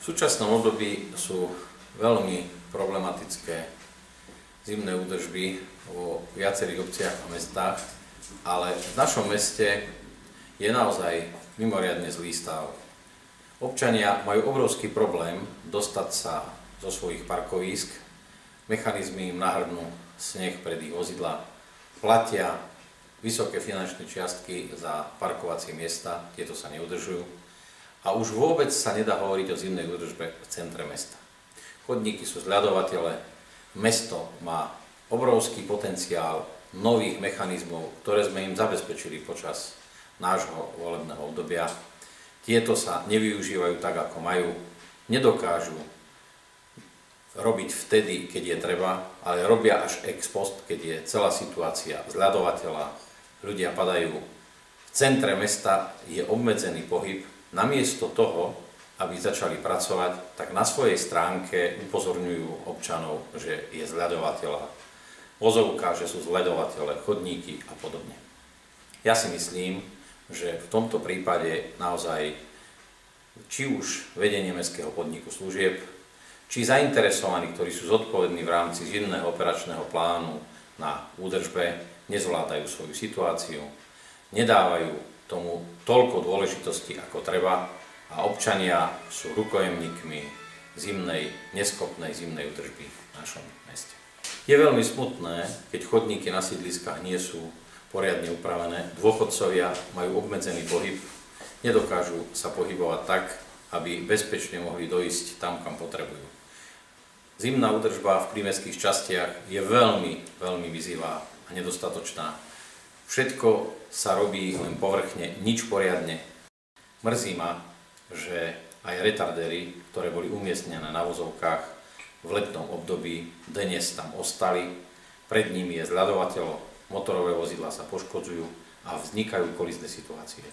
V súčasnom období sú veľmi problematické zimné údržby vo viacerých obciach a mestách, ale v našom meste je naozaj mimoriadne zlý stav. Občania majú obrovský problém dostať sa zo svojich parkovísk, mechanizmy im nahrnú sneh pred ich vozidlá, platia vysoké finančné čiastky za parkovacie miesta, tieto sa neudržujú a už vôbec sa nedá hovoriť o zimnej údržbe v centre mesta. Chodníky sú zľadovatele, mesto má obrovský potenciál nových mechanizmov, ktoré sme im zabezpečili počas nášho volebného obdobia. Tieto sa nevyužívajú tak, ako majú, nedokážu robiť vtedy, keď je treba, ale robia až ex post, keď je celá situácia zľadovateľa, ľudia padajú. V centre mesta je obmedzený pohyb, namiesto toho, aby začali pracovať, tak na svojej stránke upozorňujú občanov, že je zľadovateľa, vozovka, že sú zľadovatele, chodníky a podobne. Ja si myslím, že v tomto prípade naozaj či už vedenie mestského podniku služieb, či zainteresovaní, ktorí sú zodpovední v rámci zimného operačného plánu na údržbe, nezvládajú svoju situáciu, nedávajú tomu toľko dôležitosti, ako treba, a občania sú rukojemníkmi neschopnej zimnej údržby v našom meste. Je veľmi smutné, keď chodníky na sídliskách nie sú poriadne upravené, dôchodcovia majú obmedzený pohyb, nedokážu sa pohybovať tak, aby bezpečne mohli dojsť tam, kam potrebujú. Zimná údržba v prímestských častiach je veľmi vyzývá a nedostatočná. Všetko sa robí len povrchne, nič poriadne. Mrzí ma, že aj retardéry, ktoré boli umiestnené na vozovkách v letnom období, dnes tam ostali. Pred nimi je zľadovateľ, motorové vozidlá sa poškodzujú a vznikajú kolízne situácie.